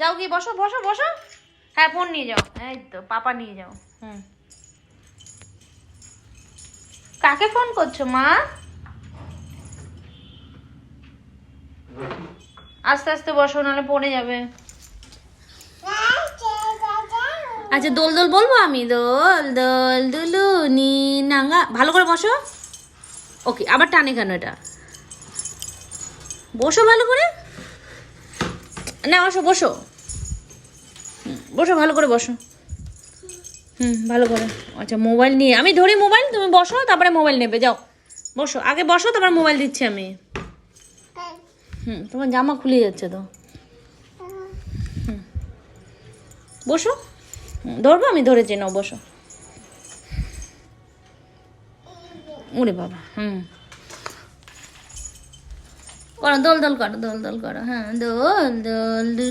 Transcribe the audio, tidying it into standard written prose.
যাও গিয়ে বসো বসো বসো। হ্যাঁ ফোন নিয়ে যাও, এই তো পাপা নিয়ে যাও। কাকে ফোন করছো মা? আস্তে আস্তে বসো নাহলে পড়ে যাবে। আচ্ছা দোল দোল বলবো আমি, দোল দোল দুলুনি নাঙ্গা। ভালো করে বসো। ওকে, আবার টানে কেন এটা? বসো ভালো করে। না বসো বসো, বসো ভালো করে বসো। ভালো করে। আচ্ছা মোবাইল নিয়ে আমি ধরি মোবাইল, তুমি বসো তারপরে মোবাইল নেবে। যাও বসো, আগে বসো তারপর মোবাইল দিচ্ছি আমি। তোমার জামা খুলে যাচ্ছে তো। বসো, ধরবো আমি, ধরেছি নাও বসো। ওরে বাবা। করো দোল দোল করো, দোল দোল করো। হ্যাঁ দোল দোল দুল